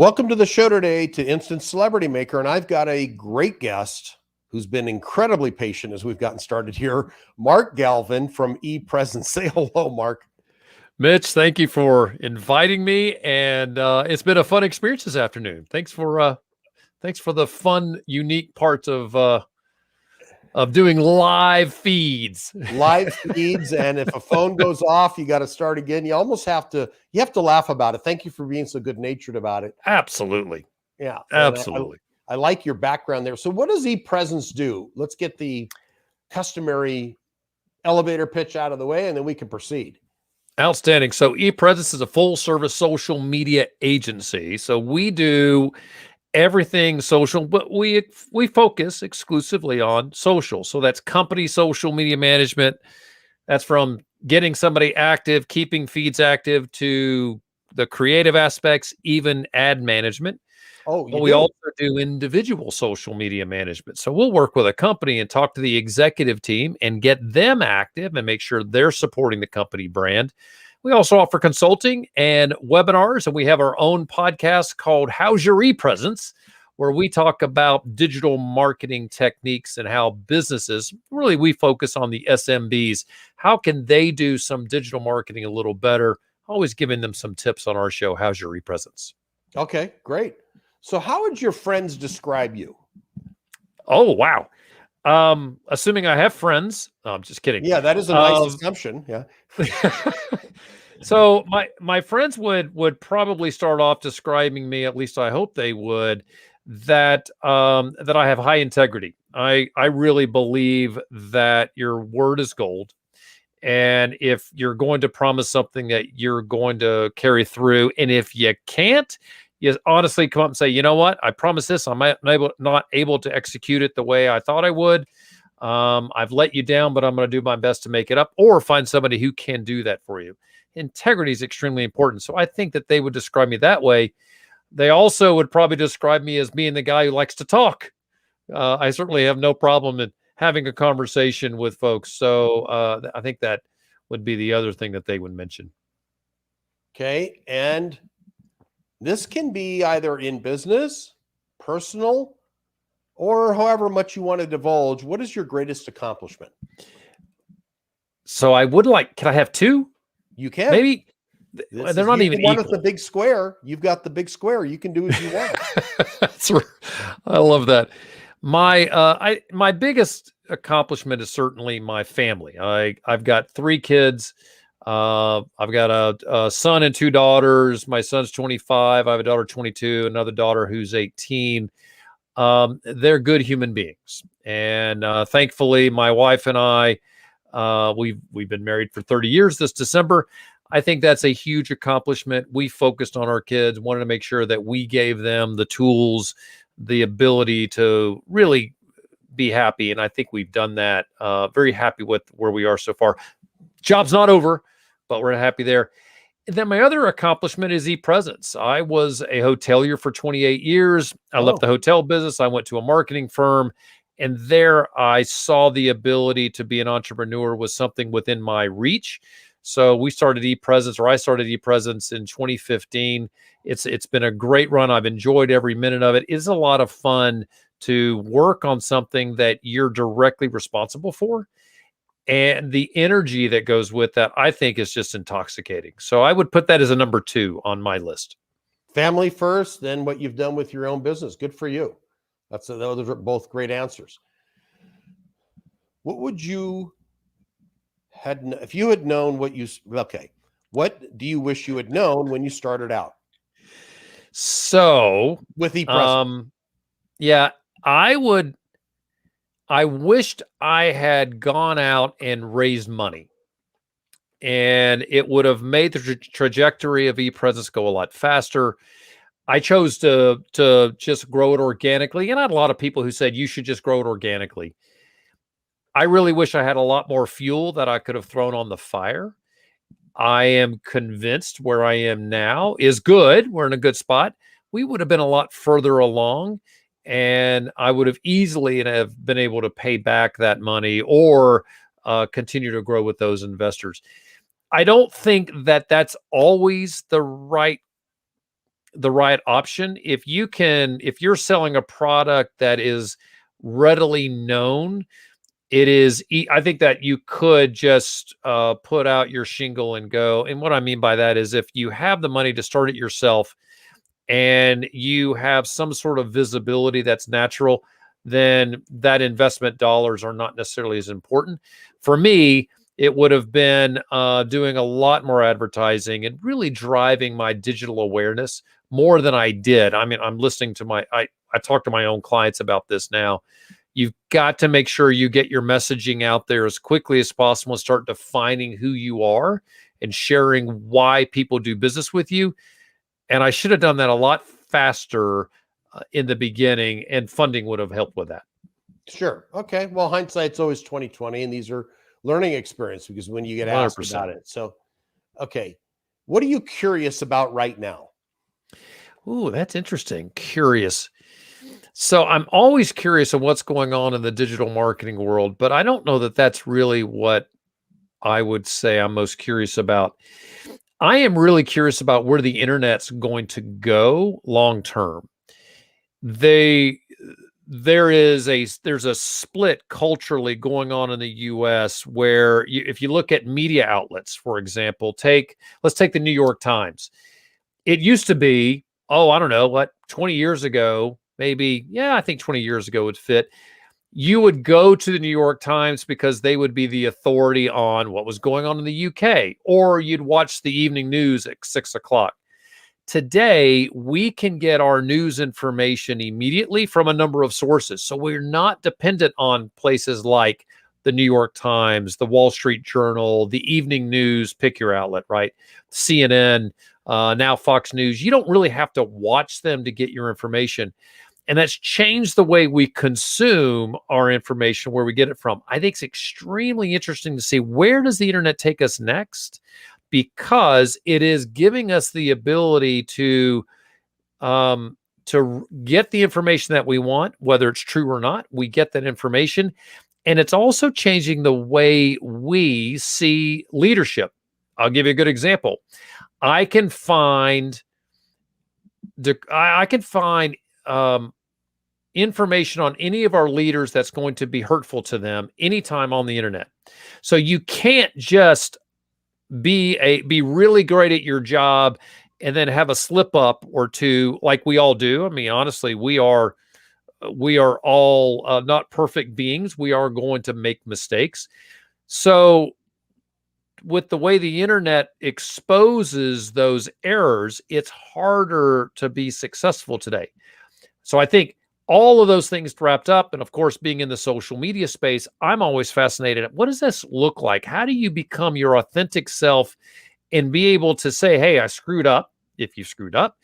Welcome to the show today to Instant Celebrity Maker, and I've got a great guest who's been incredibly patient as we've gotten started here, Mark Galvin from ePresence. Say hello, Mark. Mitch, thank you for inviting me, and it's been a fun experience this afternoon. Thanks for the fun, unique parts of doing live feeds. Live feeds, and if a phone goes off, you got to start again. You almost have to laugh about it. Thank you for being so good-natured about it. Absolutely. Yeah, absolutely. I like your background there. So what does ePresence do? Let's get the customary elevator pitch out of the way, and then we can proceed. Outstanding. So ePresence is a full-service social media agency. So we do everything social, but we focus exclusively on social. So that's company social media management. That's from getting somebody active, keeping feeds active, to the creative aspects, even ad management. Oh, but we also do individual social media management. So we'll work with a company and talk to the executive team and get them active and make sure they're supporting the company brand. We also offer consulting and webinars, and we have our own podcast called How's Your ePresence, where we talk about digital marketing techniques and how businesses, really we focus on the SMBs. How can they do some digital marketing a little better? Always giving them some tips on our show, How's Your ePresence. Okay, great. So how would your friends describe you? Oh, wow. Assuming I have friends. No, I'm just kidding. Yeah, that is a nice assumption. Yeah. So my friends would probably start off describing me, at least I hope they would, that I have high integrity. I really believe that your word is gold. And if you're going to promise something, that you're going to carry through. And if you can't, you honestly come up and say, you know what, I promise this, I'm not able to execute it the way I thought I would. I've let you down, but I'm going to do my best to make it up, or find somebody who can do that for you. Integrity is extremely important. So I think that they would describe me that way. They also would probably describe me as being the guy who likes to talk. I certainly have no problem in having a conversation with folks. So I think that would be the other thing that they would mention. Okay. And this can be either in business, personal, or however much you want to divulge. What is your greatest accomplishment? So I would like, can I have two? You can. Maybe they're not even one equal. with the big square. You've got the big square. You can do as you want. That's right. I love that. My biggest accomplishment is certainly my family. I've got 3 kids. I've got a son and 2 daughters. My son's 25. I have a daughter 22, another daughter who's 18. They're good human beings. And thankfully, my wife and I, we've been married for 30 years this December. I think that's a huge accomplishment. We focused on our kids, wanted to make sure that we gave them the tools, the ability to really be happy. And I think we've done that. Very happy with where we are so far. Job's not over, but we're happy there. And then my other accomplishment is ePresence. I was a hotelier for 28 years. I left the hotel business. I went to a marketing firm, and there I saw the ability to be an entrepreneur was something within my reach. So we started ePresence, or I started ePresence in 2015. It's been a great run. I've enjoyed every minute of it. It's a lot of fun to work on something that you're directly responsible for. And the energy that goes with that, I think, is just intoxicating. So I would put that as a number 2 on my list. Family first, then what you've done with your own business. Good for you. Those are both great answers. What would you if you had known what do you wish you had known when you started out? So with ePresence. Yeah, I wished I had gone out and raised money, and it would have made the trajectory of ePresence go a lot faster. I chose to just grow it organically. And I had a lot of people who said, you should just grow it organically. I really wish I had a lot more fuel that I could have thrown on the fire. I am convinced where I am now is good. We're in a good spot. We would have been a lot further along, and I would have easily have been able to pay back that money or continue to grow with those investors. I don't think that that's always the right the right option. If you're selling a product that is readily known, I think that you could just put out your shingle and go. And what I mean by that is if you have the money to start it yourself and you have some sort of visibility that's natural, then that investment dollars are not necessarily as important. For me, it would have been doing a lot more advertising and really driving my digital awareness more than I did. I mean, I'm listening to I talk to my own clients about this now. You've got to make sure you get your messaging out there as quickly as possible and start defining who you are and sharing why people do business with you. And I should have done that a lot faster in the beginning, and funding would have helped with that. Sure. Okay. Well, hindsight's always 2020, and these are learning experience because when you get asked 100%. about it. So, okay. What are you curious about right now? Ooh, that's interesting. Curious. So I'm always curious of what's going on in the digital marketing world, but I don't know that that's really what I would say I'm most curious about. I am really curious about where the internet's going to go long term. There's a split culturally going on in the US where if you look at media outlets, for example, let's take the New York Times. It used to be, I don't know, 20 years ago, maybe, yeah, I think 20 years ago would fit. You would go to the New York Times because they would be the authority on what was going on in the UK, or you'd watch the evening news at 6 o'clock. Today, we can get our news information immediately from a number of sources. So we're not dependent on places like the New York Times, the Wall Street Journal, the evening news, pick your outlet, right? CNN, now Fox News. You don't really have to watch them to get your information. And that's changed the way we consume our information, where we get it from. I think it's extremely interesting to see where does the internet take us next, because it is giving us the ability to get the information that we want, whether it's true or not. We get that information, and it's also changing the way we see leadership. I'll give you a good example. I can find information on any of our leaders that's going to be hurtful to them anytime on the internet. So you can't just be really great at your job and then have a slip up or two like we all do. I mean, honestly, we are all not perfect beings. We are going to make mistakes. So with the way the internet exposes those errors, it's harder to be successful today. So I think all of those things wrapped up, and of course, being in the social media space, I'm always fascinated. What does this look like? How do you become your authentic self and be able to say, hey, I screwed up, if you screwed up,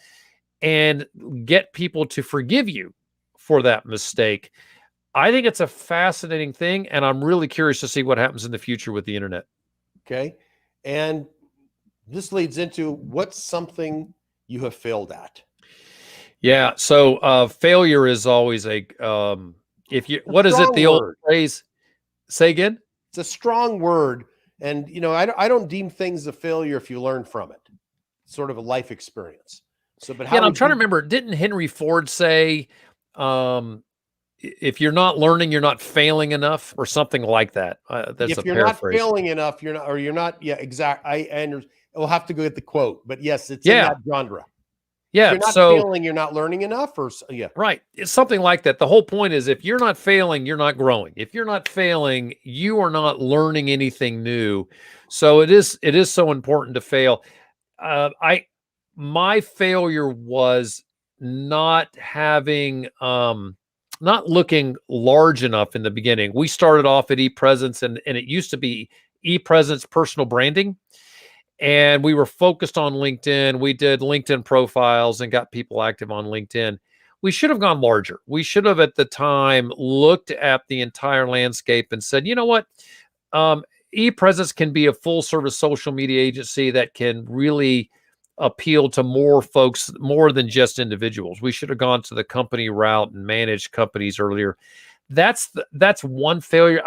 and get people to forgive you for that mistake? I think it's a fascinating thing, and I'm really curious to see what happens in the future with the internet. Okay. And this leads into, what's something you have failed at? Yeah. So failure is always what is it? The old phrase, say again? It's a strong word. And, I don't deem things a failure if you learn from it. It's sort of a life experience. So, but I'm trying to remember, didn't Henry Ford say, if you're not learning, you're not failing enough, or something like that? That's if you're not failing enough, you're not. Yeah, exactly. We'll have to go get the quote, but yes, it's in that genre. Yeah. If you're not failing, you're not learning enough, right. It's something like that. The whole point is, if you're not failing, you're not growing. If you're not failing, you are not learning anything new. So it is so important to fail. My failure was not having, not looking large enough in the beginning. We started off at ePresence, and it used to be ePresence personal branding. And we were focused on LinkedIn. We did LinkedIn profiles and got people active on LinkedIn. We should have gone larger. We should have, at the time, looked at the entire landscape and said, you know what? ePresence can be a full service social media agency that can really appeal to more folks, more than just individuals. We should have gone to the company route and managed companies earlier. That's one failure.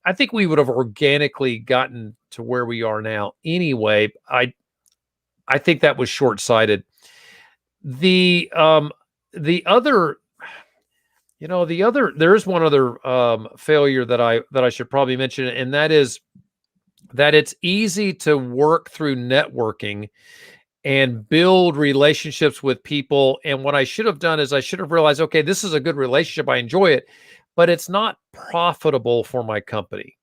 I think we would have organically gotten to where we are now anyway. I think that was short-sighted. The other, there's one other failure that I should probably mention, and that is that it's easy to work through networking and build relationships with people. And what I should have done is I should have realized, okay, this is a good relationship. I enjoy it, but it's not profitable for my company.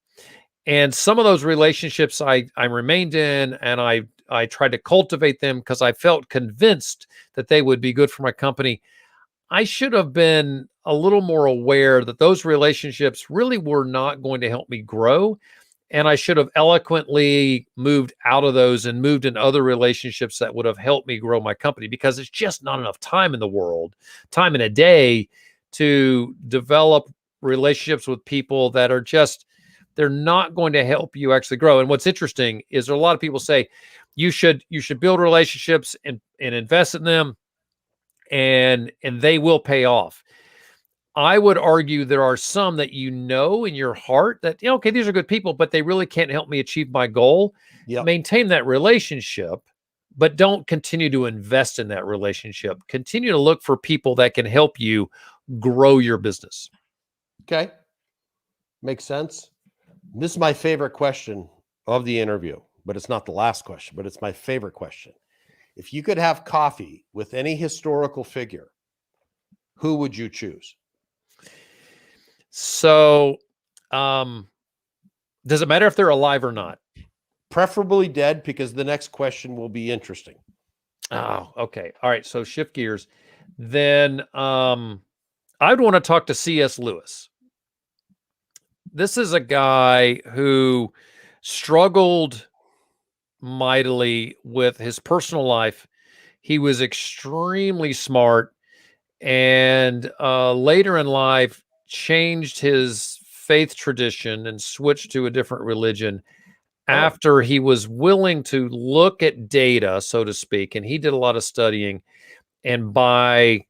And some of those relationships I remained in, and I tried to cultivate them because I felt convinced that they would be good for my company. I should have been a little more aware that those relationships really were not going to help me grow. And I should have eloquently moved out of those and moved in other relationships that would have helped me grow my company, because it's just not enough time in the world, time in a day, to develop relationships with people that are just, they're not going to help you actually grow. And what's interesting is there are a lot of people say you should build relationships and invest in them, and they will pay off. I would argue there are some that in your heart that, okay, these are good people, but they really can't help me achieve my goal. Yep. Maintain that relationship, but don't continue to invest in that relationship. Continue to look for people that can help you grow your business. Okay. Makes sense. This is my favorite question of the interview, but it's not the last question, but it's my favorite question. If you could have coffee with any historical figure, who would you choose? So, does it matter if they're alive or not? Preferably dead, because the next question will be interesting. Oh, okay. All right. So shift gears. Then I'd want to talk to C.S. Lewis. This is a guy who struggled mightily with his personal life. He was extremely smart, and later in life changed his faith tradition and switched to a different religion after he was willing to look at data, so to speak. And he did a lot of studying, and by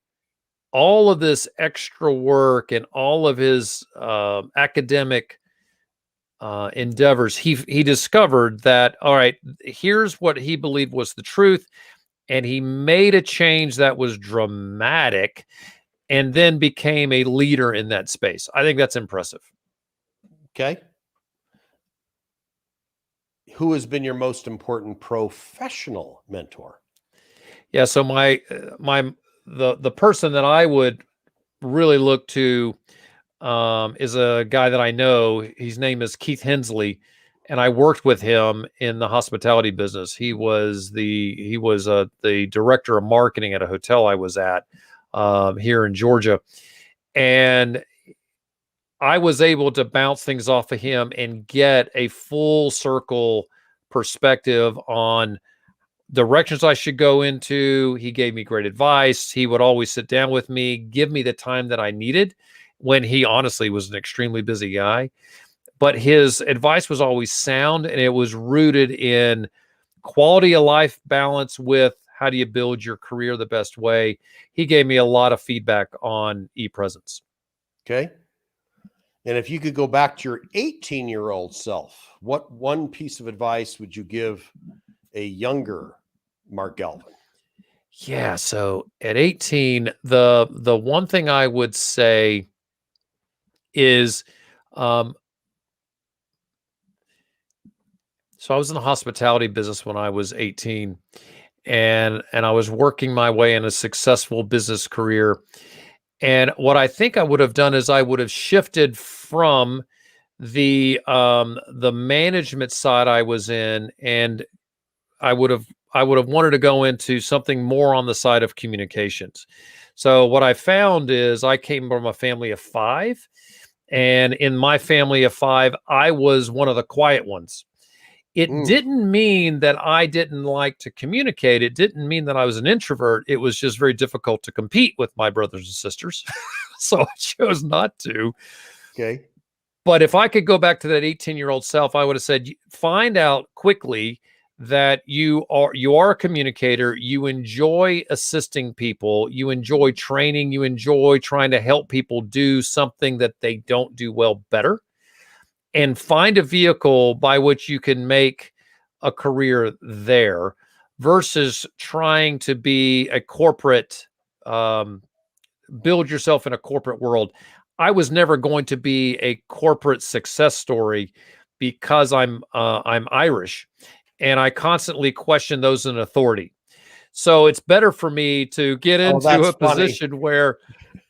all of this extra work and all of his academic endeavors, he discovered that, all right, here's what he believed was the truth, and he made a change that was dramatic, and then became a leader in that space. I think that's impressive. Okay. Who has been your most important professional mentor? Yeah, so the person that I would really look to is a guy that I know. His name is Keith Hensley, and I worked with him in the hospitality business. He was the director of marketing at a hotel I was at here in Georgia, and I was able to bounce things off of him and get a full circle perspective on directions I should go into. He gave me great advice. He would always sit down with me, give me the time that I needed, when he honestly was an extremely busy guy. But his advice was always sound, and it was rooted in quality of life balance with how do you build your career the best way. He gave me a lot of feedback on e-presence. Okay. And if you could go back to your 18-year-old self, what one piece of advice would you give a younger Mark Galvin? Yeah. So at 18, the one thing I would say is, so I was in the hospitality business when I was 18, and I was working my way in a successful business career. And what I think I would have done is I would have shifted from the management side I was in, and I would have wanted to go into something more on the side of communications. So what I found is I came from a family of 5, and in my family of 5, I was one of the quiet ones. It didn't mean that I didn't like to communicate. It didn't mean that I was an introvert. It was just very difficult to compete with my brothers and sisters. So I chose not to. Okay. But if I could go back to that 18-year-old self, I would have said, find out quickly that you are a communicator. You enjoy assisting people. You enjoy training. You enjoy trying to help people do something that they don't do well better. And find a vehicle by which you can make a career there. versus trying to be a corporate, um, build yourself in a corporate world. I was never going to be a corporate success story because I'm Irish, and I constantly question those in authority. So it's better for me to get Oh, into that's a funny. position where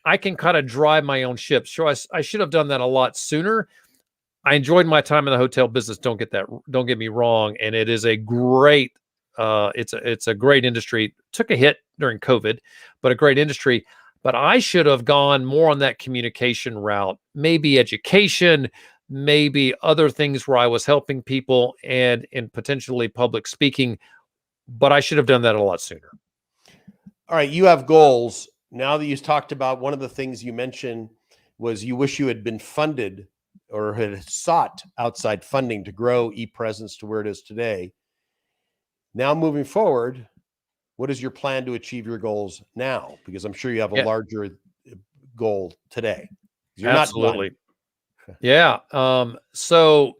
I can kind of drive my own ship. Sure, I should have done that a lot sooner. I enjoyed my time in the hotel business. Don't get me wrong, and it is a great, it's a great industry. Took a hit during COVID, but a great industry. But I should have gone more on that communication route, maybe education, maybe other things where I was helping people and in potentially public speaking. But I should have done that a lot sooner. All right, you have goals. Now that you talked about, one of the things you mentioned was you wish you had been funded or had sought outside funding to grow ePresence to where it is today. Now, moving forward, what is your plan to achieve your goals now? Because I'm sure you have a Yeah, larger goal today. You're not done. absolutely. Yeah. So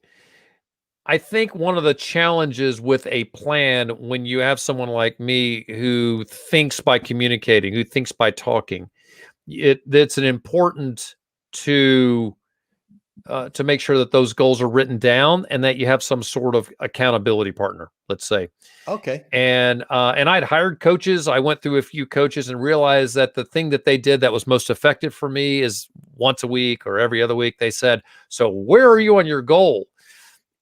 I think one of the challenges with a plan when you have someone like me who thinks by communicating, who thinks by talking, it's an important to to make sure that those goals are written down and that you have some sort of accountability partner, let's say. Okay. And I'd hired coaches. I went through a few coaches and realized that the thing that they did that was most effective for me is once a week or every other week. They said, "So where are you on your goal?"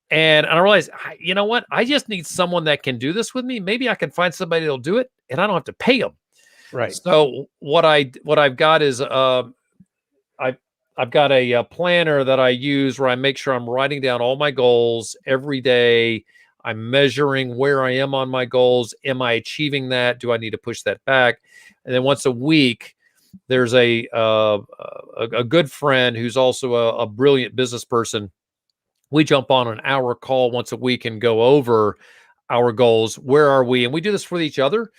And I realized, you know what? I just need someone that can do this with me. Maybe I can find somebody that'll do it, and I don't have to pay them. Right. So what I've got is I've I've got a planner that I use where I make sure I'm writing down all my goals every day. I'm measuring where I am on my goals. Am I achieving that? Do I need to push that back? And then once a week, there's a good friend who's also a brilliant business person. We jump on an hour call once a week and go over our goals. Where are we? And we do this for each other,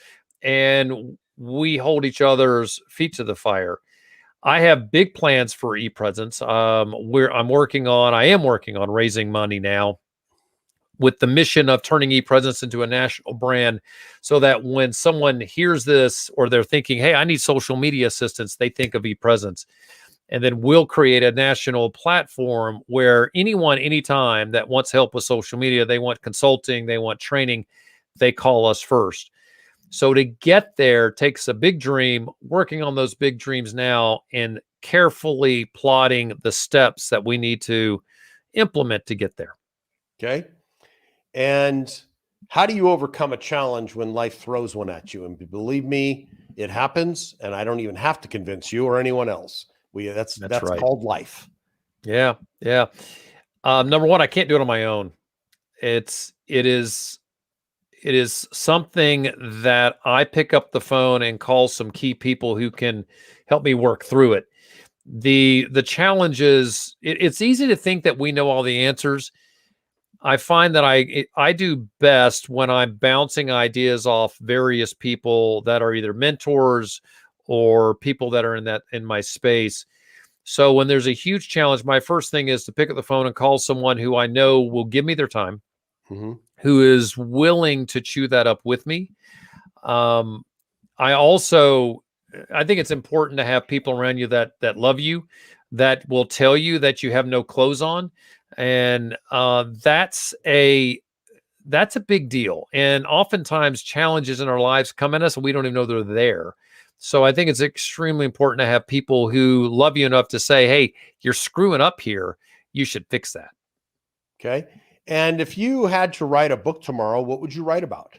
and we hold each other's feet to the fire. I have big plans for ePresence. I am working on raising money now with the mission of turning ePresence into a national brand so that when someone hears this or they're thinking, hey, I need social media assistance, they think of ePresence. And then we'll create a national platform where anyone, anytime that wants help with social media, they want consulting, they want training, they call us first. So to get there takes a big dream, working on those big dreams now and carefully plotting the steps that we need to implement to get there. Okay. And how do you overcome a challenge when life throws one at you? And believe me, it happens, and I don't even have to convince you or anyone else. That's Right. called life. Yeah. Yeah. Number one, I can't do it on my own. It is something that I pick up the phone and call some key people who can help me work through it. The challenge is it's easy to think that we know all the answers. I find that I do best when I'm bouncing ideas off various people that are either mentors or people that are in my space. So when there's a huge challenge, my first thing is to pick up the phone and call someone who I know will give me their time, Mm-hmm. who is willing to chew that up with me. Um, I also I think it's important to have people around you that love you, that will tell you that you have no clothes on, and that's a big deal. And oftentimes challenges in our lives come at us and we don't even know they're there. So I think it's extremely important to have people who love you enough to say, "Hey, you're screwing up here. You should fix that." Okay. And if you had to write a book tomorrow, what would you write about?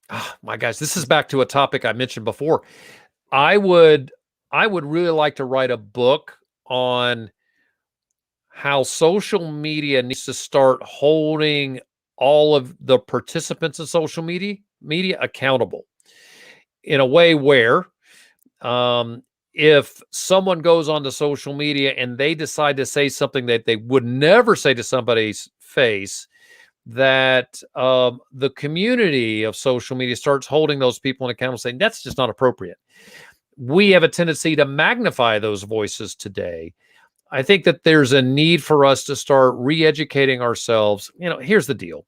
Oh, my gosh, this is back to a topic I mentioned before. I would I would really like to write a book on how social media needs to start holding all of the participants of social media accountable in a way where um, if someone goes onto social media and they decide to say something that they would never say to somebody's face, that the community of social media starts holding those people accountable, saying that's just not appropriate. We have a tendency to magnify those voices today. I think that there's a need for us to start re-educating ourselves. Here's the deal.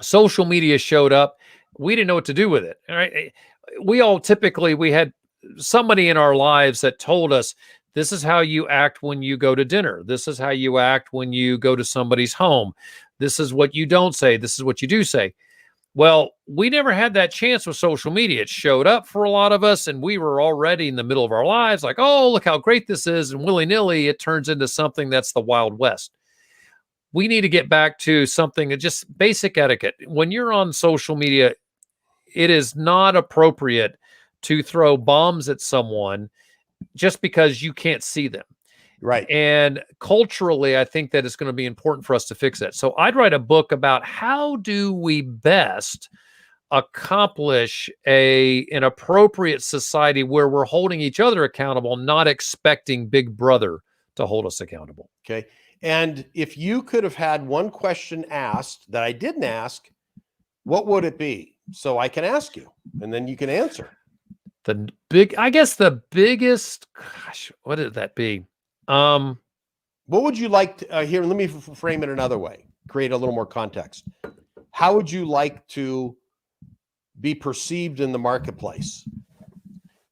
Social media showed up. we didn't know what to do with it. All right. We had somebody in our lives that told us, this is how you act when you go to dinner. This is how you act when you go to somebody's home. This is what you don't say. This is what you do say. Well, we never had that chance with social media. It showed up for a lot of us, and we were already in the middle of our lives like, oh, look how great this is. And willy-nilly, it turns into something that's the Wild West. We need to get back to something, just basic etiquette. When you're on social media, it is not appropriate to throw bombs at someone just because you can't see them. Right. And culturally, I think that it's going to be important for us to fix that. So I'd write a book about how do we best accomplish an appropriate society where we're holding each other accountable, not expecting Big Brother to hold us accountable. Okay. And if you could have had one question asked that I didn't ask, what would it be? So I can ask you, and then you can answer. I guess the biggest, gosh, what did that be? What would you like to here? Let me frame it another way, create a little more context. How would you like to be perceived in the marketplace?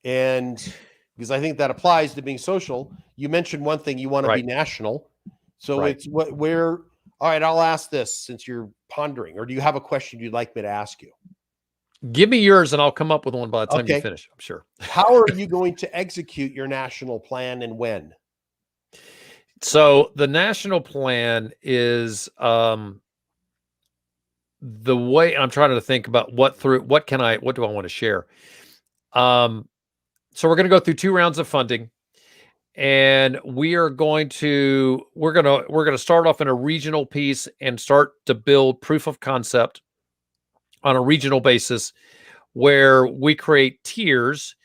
And because I think that applies to being social. You mentioned one thing, you want to be national. So it's all right, I'll ask this since you're pondering, or do you have a question you'd like me to ask you? Give me yours and I'll come up with one by the time you finish, I'm sure. How are you going to execute your national plan and when? So the national plan is the way I'm trying to think about what do I want to share? So we're going to go through 2 rounds of funding, and we're going to start off in a regional piece and start to build proof of concept on a regional basis where we create tiers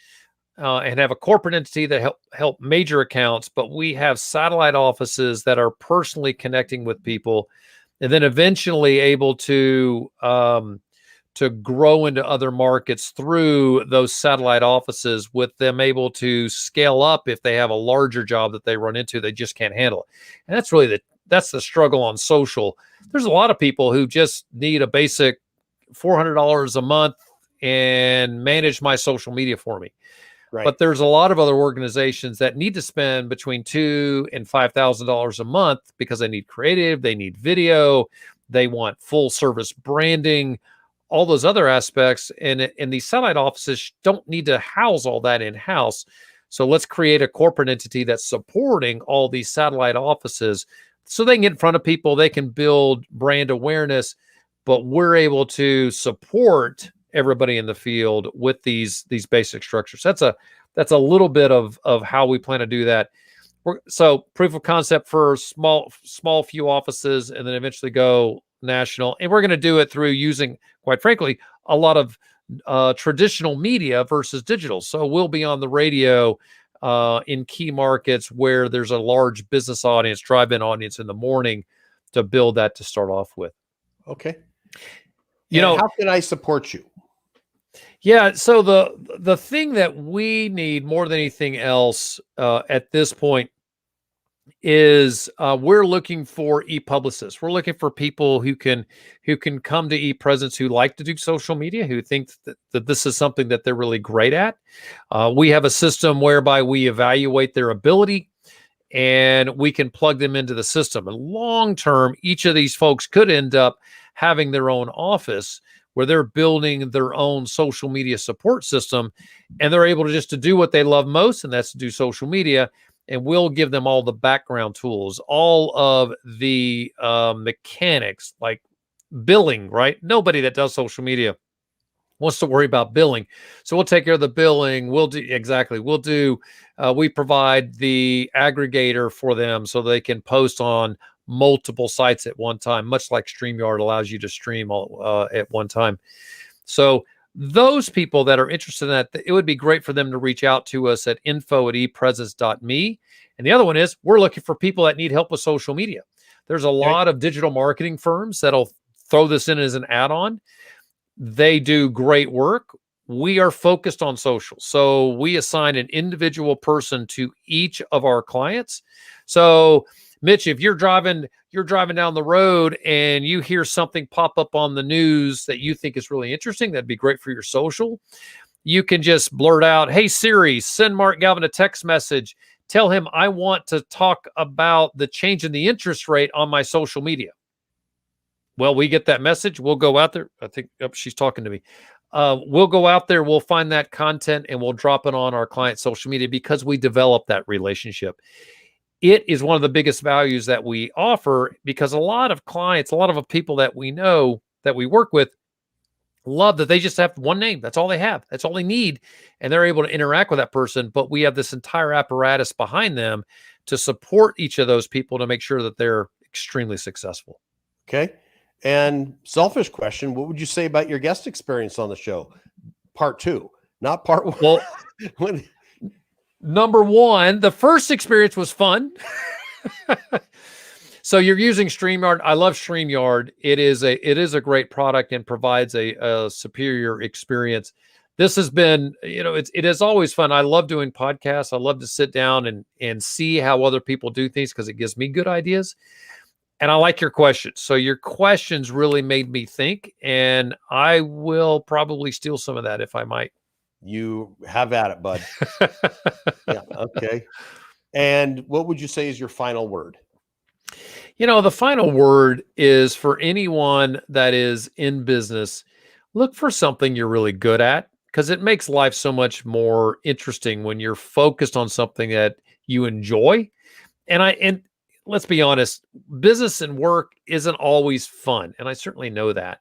and have a corporate entity that help major accounts, but we have satellite offices that are personally connecting with people, and then eventually able to grow into other markets through those satellite offices, with them able to scale up if they have a larger job that they run into, they just can't handle it. And that's really that's the struggle on social. There's a lot of people who just need a basic $400 a month and manage my social media for me. Right. But there's a lot of other organizations that need to spend between $2,000 and $5,000 a month because they need creative, they need video, they want full service branding, all those other aspects. And these satellite offices don't need to house all that in-house. So let's create a corporate entity that's supporting all these satellite offices so they can get in front of people, they can build brand awareness, but we're able to support everybody in the field with these basic structures. That's a little bit of how we plan to do that. So proof of concept for small few offices, and then eventually go national. And we're going to do it through using, quite frankly, a lot of traditional media versus digital. So we'll be on the radio in key markets where there's a large business audience, drive-in audience in the morning, to build that to start off with. Okay. How can I support you? Yeah. So the thing that we need more than anything else at this point is we're looking for e-publicists. We're looking for people who can come to e-presence, who like to do social media, who think that this is something that they're really great at. We have a system whereby we evaluate their ability, and we can plug them into the system. And long term, each of these folks could end up having their own office where they're building their own social media support system, and they're able to just to do what they love most, and that's to do social media. And we'll give them all the background tools, all of the mechanics, like billing, right? Nobody that does social media wants to worry about billing. So we'll take care of the billing. We provide the aggregator for them so they can post on multiple sites at one time, much like StreamYard allows you to stream all at one time. So those people that are interested in that, it would be great for them to reach out to us at info@epresence.me. And the other one is, we're looking for people that need help with social media. There's a lot of digital marketing firms that'll throw this in as an add-on. They do great work. We are focused on social. So we assign an individual person to each of our clients. So Mitch, if you're driving down the road and you hear something pop up on the news that you think is really interesting, that'd be great for your social. You can just blurt out, "Hey Siri, send Mark Galvin a text message. Tell him I want to talk about the change in the interest rate on my social media." Well, we get that message. We'll go out there. I think she's talking to me. We'll go out there. We'll find that content and we'll drop it on our client's social media because we developed that relationship. It is one of the biggest values that we offer because a lot of clients, a lot of people that we know that we work with love that they just have one name. That's all they have. That's all they need. And they're able to interact with that person. But we have this entire apparatus behind them to support each of those people to make sure that they're extremely successful. Okay. And selfish question, what would you say about your guest experience on the show? Part 2, not part 1. Well, number 1, the first experience was fun. So you're using StreamYard. I love StreamYard. It is a great product and provides a superior experience. This has been, it is always fun. I love doing podcasts. I love to sit down and see how other people do things because it gives me good ideas. And I like your questions. So your questions really made me think, and I will probably steal some of that if I might. You have at it, bud. Yeah. Okay. And what would you say is your final word? The final word is for anyone that is in business, look for something you're really good at because it makes life so much more interesting when you're focused on something that you enjoy. And let's be honest, business and work isn't always fun. And I certainly know that.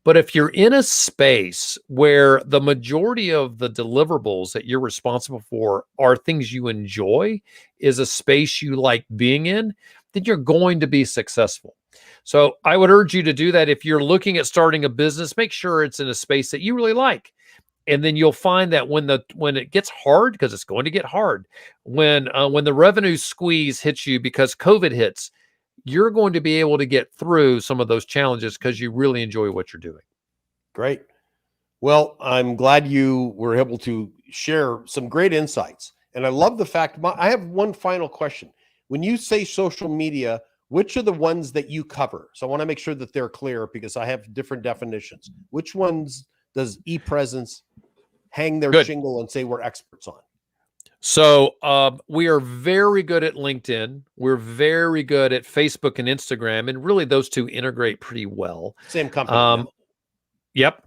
But if you're in a space where the majority of the deliverables that you're responsible for are things you enjoy, is a space you like being in, then you're going to be successful. So I would urge you to do that. If you're looking at starting a business, make sure it's in a space that you really like. And then you'll find that when it gets hard, because it's going to get hard, when the revenue squeeze hits you because COVID hits, you're going to be able to get through some of those challenges because you really enjoy what you're doing. Great. Well, I'm glad you were able to share some great insights. And I love the fact, I have one final question. When you say social media, which are the ones that you cover? So I want to make sure that they're clear because I have different definitions. Which ones does ePresence hang their shingle and say we're experts on? So we are very good at LinkedIn. We're very good at Facebook and Instagram, and really those two integrate pretty well. Same company. Yep.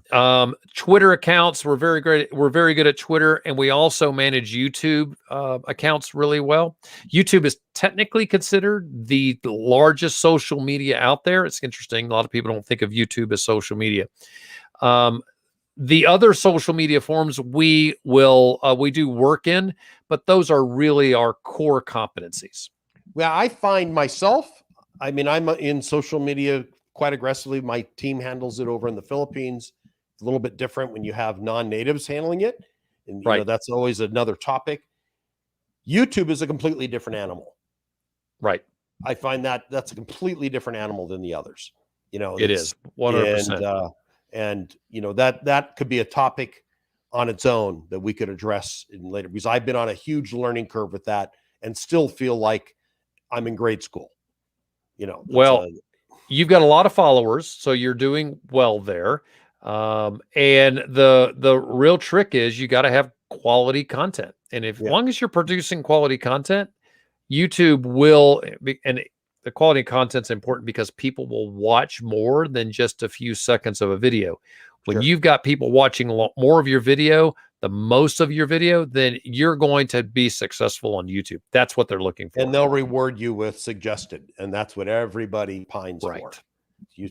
Twitter accounts, we're very good at Twitter, and we also manage YouTube accounts really well. YouTube is technically considered the largest social media out there. It's interesting. A lot of people don't think of YouTube as social media. The other social media forms we do work in, but those are really our core competencies. Well, I find myself, I'm in social media quite aggressively. My team handles it over in the Philippines. It's a little bit different when you have non-natives handling it. And that's always another topic. YouTube is a completely different animal. Right. I find that's a completely different animal than the others. It is 100%. And that could be a topic on its own that we could address in later, because I've been on a huge learning curve with that and still feel like I'm in grade school. You've got a lot of followers, so you're doing well there. And the real trick is you got to have quality content. And as long as you're producing quality content, YouTube will, and the quality of content's important because people will watch more than just a few seconds of a video. When you've got people watching a lot more of your video, the most of your video, then you're going to be successful on YouTube. That's what they're looking for. And they'll reward you with suggested. And that's what everybody pines for.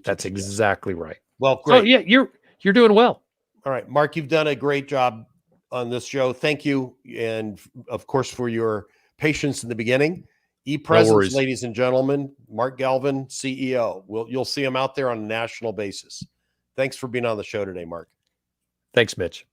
That's exactly right. Well, great. So yeah, you're doing well. All right, Mark, you've done a great job on this show. Thank you. And of course, for your patience in the beginning. ePresence, ladies and gentlemen, Mark Galvin, CEO. You'll see him out there on a national basis. Thanks for being on the show today, Mark. Thanks, Mitch.